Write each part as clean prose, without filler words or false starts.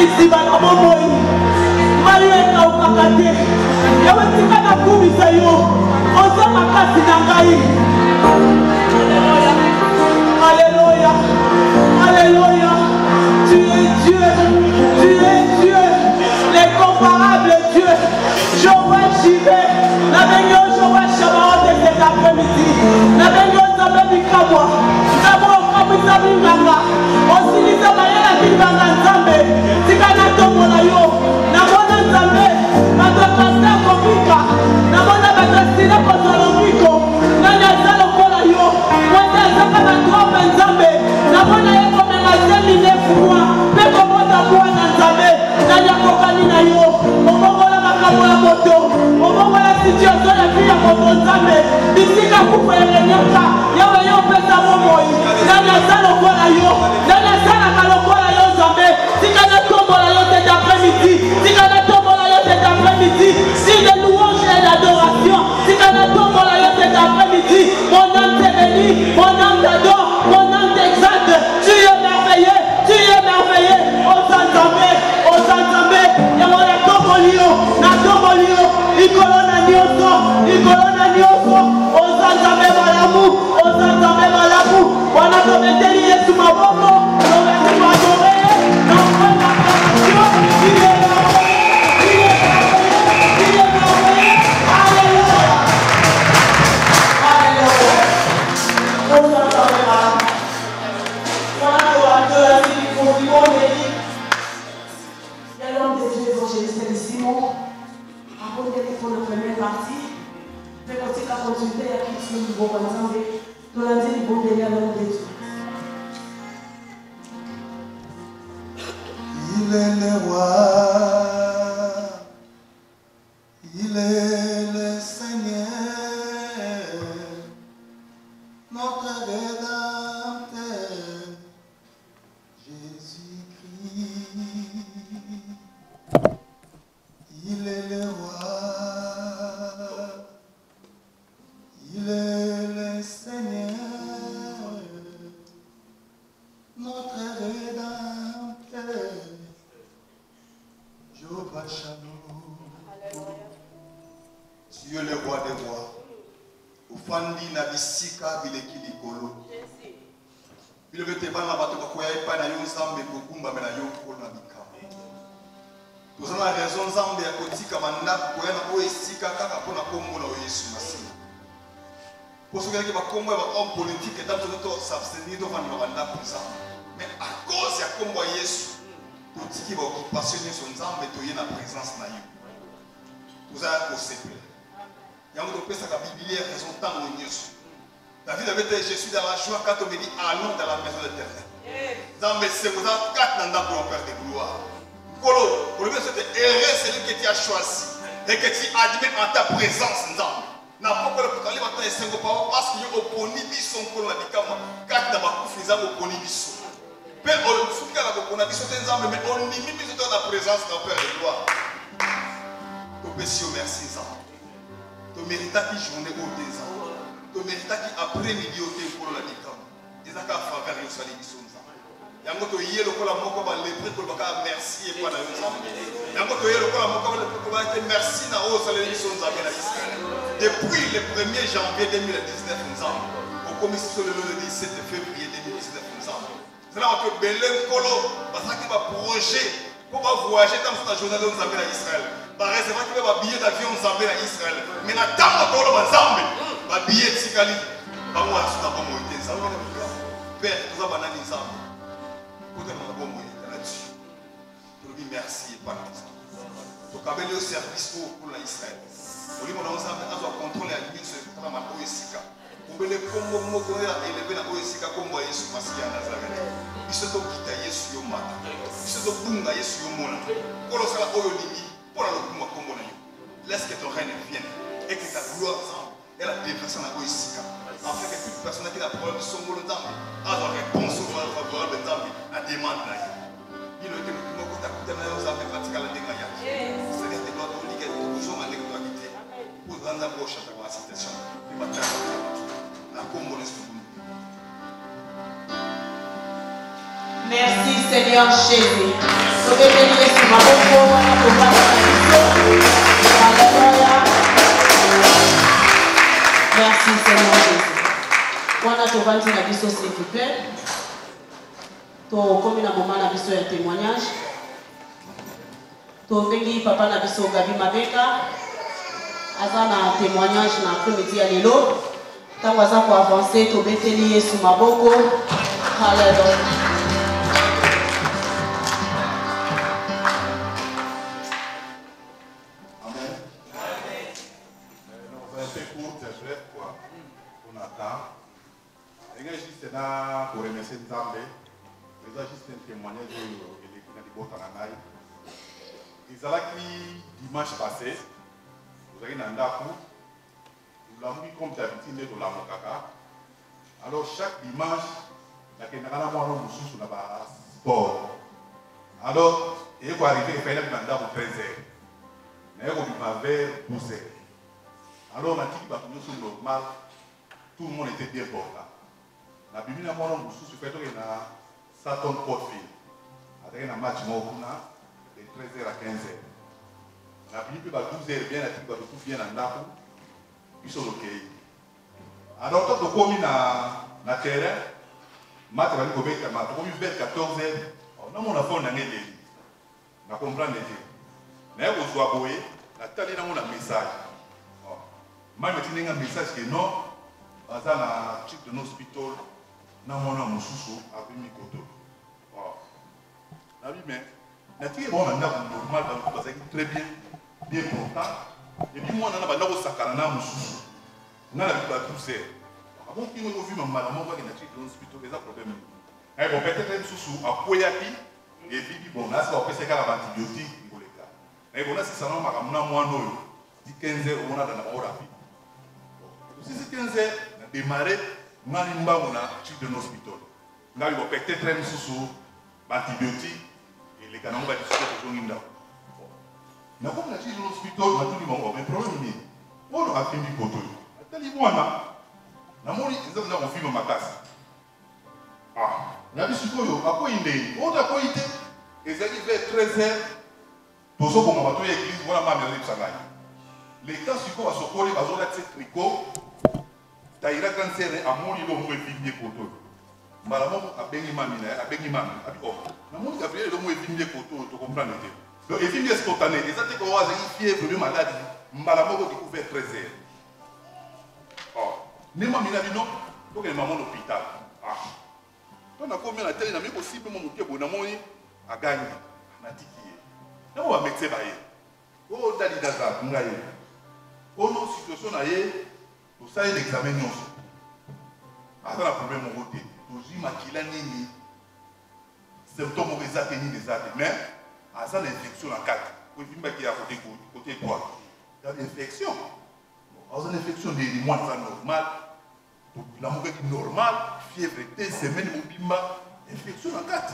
liziba na bomoi mayeka okakate yawe tika na kumisa yo oza makasi na ngai. Alléluia, alléluia, tu es Dieu, l'incomparable Dieu. Joël Jivé, la bénédiction Joël Chabaron de cet après-midi, la bénédiction Zambé Bikabwa, d'abord Kamisa Binganga, aussi Lisa Bayela Binganga Zambé, Tikana Tomola yo, Namona Zambé, Matokasta Komika, Namona Batastina Kotolomiko, Nanya Zalo Kola yo, Wanda Zaka Trope Zambé, Namona Yeko Memazeli Nefua, Peko Mota Mwana Zambé, Nanya Kokani na yo, Omongola Makamola Moto, Omongola situation ya vie ya Moto Zambé, Bisika Kufa ya Renyaka, Yawe yo pesa momoi, Nanya Zalo Kola yo, Nanya Zala Kalokola yo Zambé, Tikana Tombola yo cet après-midi, Tikana Tombola yo cet après-midi, si de louange et d'adoration, Tikana Tombola yo cet après-midi, mon âme t'est béni, mon âme t'adore, mon âme t'exalte, tu es merveilleux, au Sanzambé, Yamona Tombolio, Natombolio, Nicolona Nioso, au Sanzambé Malamu, Wana Tometeli Yesu Maboko, Tometeli Madore, Il est le roi, il est le Seigneur, notre Rédempteur, Jésus-Christ. Il est le roi, il est le Seigneur, notre Rédempteur, Jehovah Shalom. Tu es le roi des rois. Ufandi na bisika bileki likolo. Bilo te bana bato bakoya epa na yo nzambe kokumba na yo kolo na bikama. Tozana raison nzambe ya kotika mandako koya na oyo esika kaka mpona kombo na Yesu Masiya. Pour ceux qui ont un homme politique, et d'autres s'abstenir devant le mandat pour ça. Mais à cause de combo Yesu, tout ce qui va passionner son âme, et tout y la présence na you. Vous avez un simple. Il y a un autre personne qui a Bible raison tant de Yesu. David avait dit, je suis dans la joie quand on me dit allons dans la maison de l'Éternel. Dans mes c'est vous avez 4 ans pour faire des gloires. Kolo, pour le mieux c'était heureux celui que tu as choisi et que tu admets en ta présence dans. Na poko le kutali bata esengo pa parce que yo oponi biso nkolo na bikama kati na bakufiza oponi biso pe o fuka la bokona biso tenzambe mais on nimi biso dans la présence de Père de gloire. To pesi merci ça. To mérita qui journée au désir. To mérita qui après-midi au nkolo na bikama. Ezaka faveur yo sali biso nza. Yango to yé lokola moko ba lepré ko baka merci et pas na yo nzambe. Yango to yé lokola moko ba lepré ko ba merci na o sali biso nza na Israël. Depuis le 1er janvier 2019, nous avons au commission le 17 février 2019, nous avons. C'est là que Belém Kolo, parce qu'il va projet pour voyager dans cette journée nous avons à Israël. Par exemple, il va billet d'avion nous avons à Israël. Mais dans le temps où nous avons un billet de Sikali, nous avons un moyen de Père, nous avons un exemple. Nous avons un bon moyen là-dessus. Je vous dis merci et pas nous. Donc, avec le service pour l'Israël. Oli mona nzambe azwa contrôler ya biso kama mako esika obele kombo moko ya élevé na esika kombo Yesu Masiya Nazareth biso to kita Yesu yo mata biso to bunga Yesu yo mona kolo sala oyo lingi pour le kombo na yo laisse que ton règne vienne et que ta gloire et la déverse na esika afin que toute personne qui a problème de son ngolo nzambe azwa réponse au favorable nzambe à demande na yo il est que moko ta kuta na yo nzambe pratika la denga ya c'est que tu dois te lier toujours à l'église. Merci Seigneur Jésus. Merci Seigneur Jésus. On a trouvé un avis s'il vous plaît. Comme un moment d'avis un témoignage. Tu papa n'avis Gabi Mabeka. Azana témoignage dans l'après-midi à l'élo. Tant que ça pour avancer, tu bételi sous ma boko. Alléluia. Pour remercier Nzambe, c'est juste un témoignage de l'équipe. Ils allaient dimanche passé, vous avez un ndaku, nous l'avons mis comme d'habitude de la Mokaka. Alors chaque dimanche, il y a un sous la sport. Alors, il est arrivé, il fallait un ndaku 13h. Il y a un verre 12h. Alors, on a dit que c'est normal, tout le monde était bien portant. La Bible n'a pas de fait que Satan Portfield. Avec un match de 13h à 15h. La Bible va 12h bien, la Bible va tout bien en Napo. Ils sont OK. Alors, quand on commis dans le terrain, match va nous faire vers 14h. On a mon affaire dans les délits. On comprend les délits. Mais on soit boé, la télé n'a pas un message. Moi, je me dis un message que non, dans un type de hospital. Na mona mususu abimi koto. Na bi mais na ti bon na normal ba ko très bien portant et puis moi na ba na ko sakana na mususu. Na la bi ba tout c'est. Avant qu'il me vu maman maman va na ti dans hospital des problèmes. Eh bon peut-être mususu apoyaki et puis bon na ça opesa ka antibiotique ngoleka. Eh bon na c'est ça na makamuna moi no di 15h on a dans la hora. Si c'est 15h na démarrer nani mbangu na type de hospital. Ngali bo peut-être même sous antibiotique et les canons va discuter de nginda. Na comme na type de hospital na tout bon mais problème ni. On a fini koto. Atali mwana. Na moni nzo na confirme makasi. Na bisu koyo ako inde. On a koité ezali vers 13h. Tozo ko mabato ya église voilà ma mère tsangani. Les cas siko ba sokoli bazola tse tricot. Taïra cancer a mori lo mo efimie koto. Mbala mo abengi mamina, abengi mami, abi o. Na mo Gabriel lo mo efimie koto, to comprendre te. Donc efimie spontané, ezate ko wa zaki fièvre de maladie. Mbala mo ko découvert 13h. Ne mamina bino, to ke maman l'hôpital. To na ko mi na télé na mi ko sipe mo muke bo na moni a gagné na tikié. Na wa médecin ba ye. O dali daza ngaye. Ono situation na ye pour ça, il examine nous. Après le problème, on vote. Toujours maquiller nini. Symptômes des actes ni des actes. Mais, à ça, l'infection en 4. Vous voyez qu'il y a côté droit. Il y a une infection. Dans une infection des mois, c'est normal. La mauvaise est normale. Fièvre, des semaines, bimba. Infection en 4.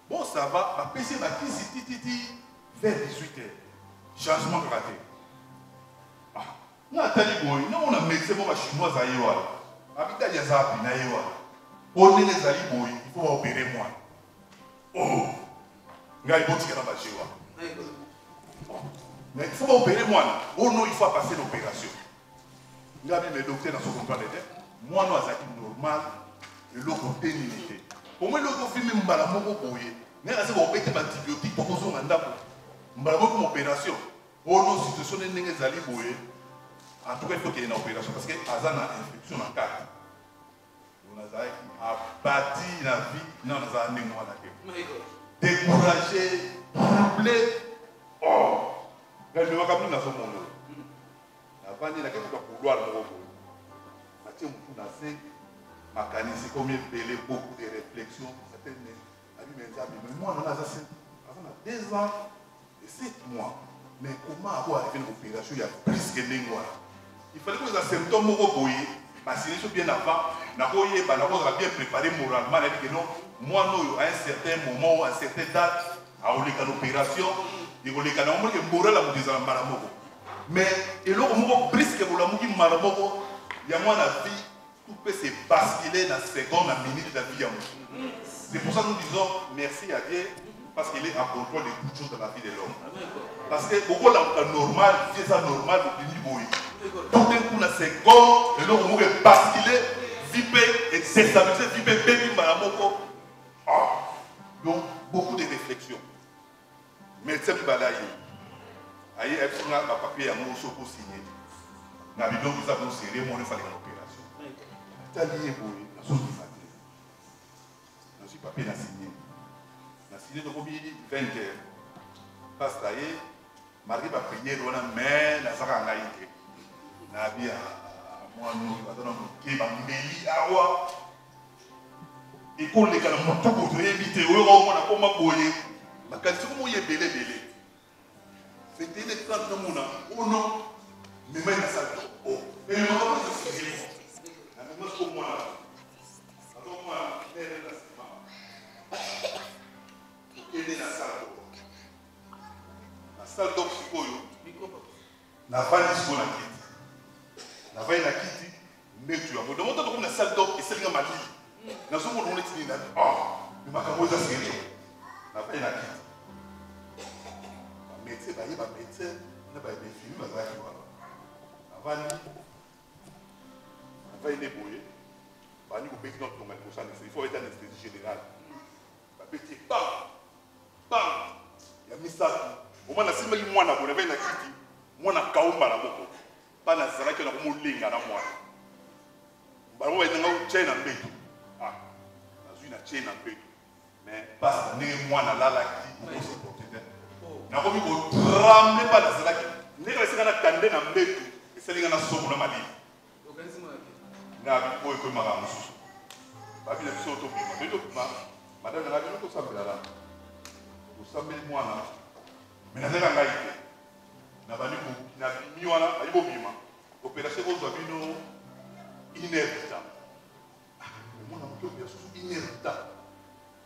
Bon, ça va. La PC va titi vers 18h. Changement raté. Na tali boy na on a médecin bon chinois za yewa abita ya zapi na yewa on ne zali boy il faut opérer moi ngai boti kana ba jewa mais il faut opérer moi oh non il faut passer l'opération ngai mes docteurs dans ce comprendre moi no azaki normal le loco ténité pour moi loco filme mbala moko boye mais asa ko opérer antibiotique pour ko zonga ndako mbala moko opération oh non situation ndenge zali boye. En tout cas, il faut qu'il y ait une opération parce que Azan a une infection en 4. On a bâti la vie dans un émois découragé, troublé. Oh! Mais je ne vais pas dans ce monde. La vanille, la question de couloir, le robot. Mathieu Moutounasé, ma canisse, comme il belé beaucoup de réflexions. Mais moi, on a 2 ans et 7 mois. Mais comment avoir arrivé à une opération? Il y a plus que 2 mois. Il fallait que les symptômes soient bien avant, bien préparé moralement. Moi, à un certain moment, à une certaine date, à l'opération, il y a un moral à vous mais il y a un brisque pour la malamoko, il y a la vie, tout peut se basculer dans la seconde, la minute de la vie. C'est pour ça que nous disons merci à Dieu. Parce qu'il est en contrôle de toutes choses dans la vie de l'homme. Parce que beaucoup de normal, c'est ça normal, tout d'un coup, la seconde, et donc on va basculer, vipé et déstabiliser, vipé, baby, malamoko. Donc, beaucoup de réflexions. Mais c'est le balaye. Aïe, elle fait un papier à mon chaud pour signer. Nous avons serré mon effet de l'opération. Tu as lié pour la chose de famille. Je suis papier à signer. Je signé de 20 heures. Parce que malgré ma prière, on a mais la Zara Naïke. Nabi à moi, nous, qui va m'éli à moi. Et qu'on les gars, mon tout pour éviter, on a comme un boyer. Ma qualité, comment il est belé. C'était les temps de mon âme. Oh non, mais même ça, oh, et le moment où je suis la même chose pour moi. Alors, moi, elle est la salle. Elle est la salle. La salle d'homme, c'est quoi? La vanne, c'est quoi la quitte? La vanne, la quitte, mais tu as. Dans mon temps, comme la salle d'homme, et c'est le mari. Dans ce monde, on est dit, mais ma camoufle, c'est rien. La vanne, la quitte. Médecin, il y a un médecin, il y a des films, il y a des films. Avant, il y a des bouillés. Il faut être anesthésie générale. Il y a il y a mis ça. Au moins, si je moi, je vais moi, je vais pas na zara que na kumulinga na mwana. Ba mo wenga uchena mbetu. Ah. Na chena mbetu. Mais pas ni mwana lala ki ko se porter. Na ko mi ko tramle pas na zara ki. Ne ko sika na kande na mbetu, eselinga na somo na mali. Na bi ko ko mara musu. Ba bi na biso to bi. Ba to ma. Madame na bi no ko sabela la. Ko sabela mwana. Mais na zara ngai. Na bani ko na miwana ayibo bima opération ko zabino inévitable mon ami ko bien sous inévitable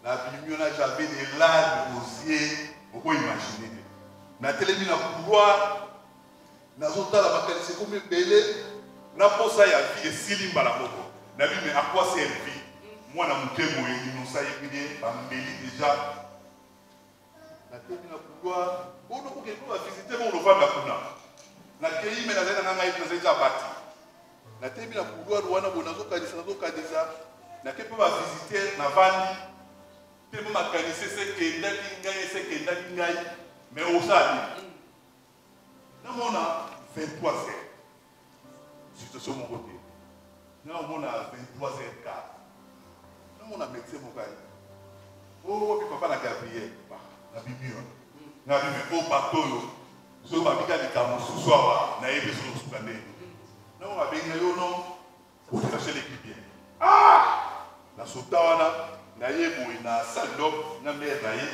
na bimiona j'avais des larmes aux yeux on peut imaginer na télémi na couloir na zota la bakali comme belé na posa ya vie silimba la moko na bi mais à quoi servir moi na mutemo yini no sa yibide bambeli déjà na télémi na couloir on va visiter mon enfant de la Kuna. Na pays mais na zena na ngai na bati. Na tebi na couloir wana bonazo kadisa na kepe va visiter na vandi. Temo makanise se kenda ngai mais osali. Na mona 23h. Situation mon côté. Na mona 23h4. Na mona médecin mokai. Oh papa na Gabriel. Na bibio. Na bimi au bateau so ba bika dikamu soir na ebe so sukande na wa benga yo no pour chercher l'équipe bien na sotawana na yebo na saldo na mer na ye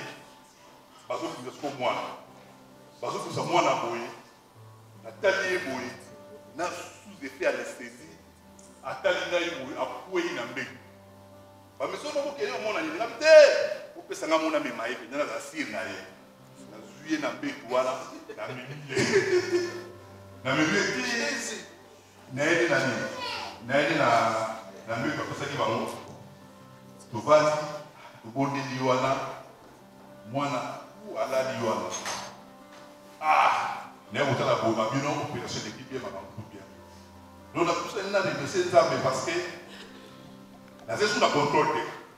bazo ku so mwana bazo ku so mwana boye na tali boye na sous effet anesthésie atali na yebo apuwe na mbe ba meso no ko yo mwana ni ngapte ko pesa nga mwana me maebe na za sir na ye na mbeku wana na mimile na mimile na yedi na nini na yedi na mbeku akosaki bango tobandi tobondeli wana mwana alali wana na ye kotala boma bino opération d'équipe ye makambo bien donc nakusani na remercier Nzambe parce que naza sous la contrôle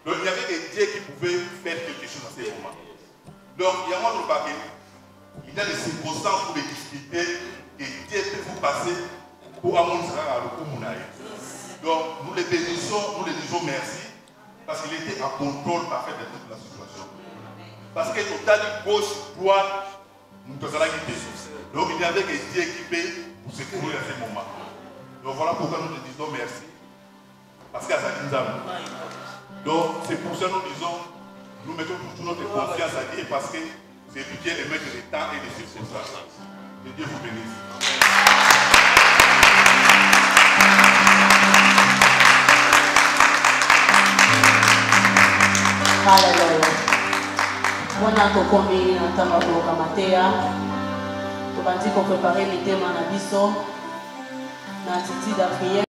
donc il y avait que Dieu qui pouvait faire quelque chose à ce moment donc il y a un paquet. Il y a des circonstances pour les discuter et Dieu peut vous passer pour amonter le communaire. Donc nous les bénissons, nous les disons merci parce qu'il était en contrôle parfait de toute la situation. Parce que total gauche, droite, nous sommes à la guidée. Donc il y avait que Dieu qui peut pour se couvrir à ce moment. Donc voilà pourquoi nous les disons merci. Parce qu'à ça nous avons. Donc c'est pour ça que nous disons, nous mettons toujours notre confiance à Dieu parce que c'est lui qui est le maître des temps et des circonstances. Que Dieu vous bénisse. Alléluia. Wana tokomi na tamba ko kamatea. Tobandi ko préparer les thèmes na biso na attitude à prière.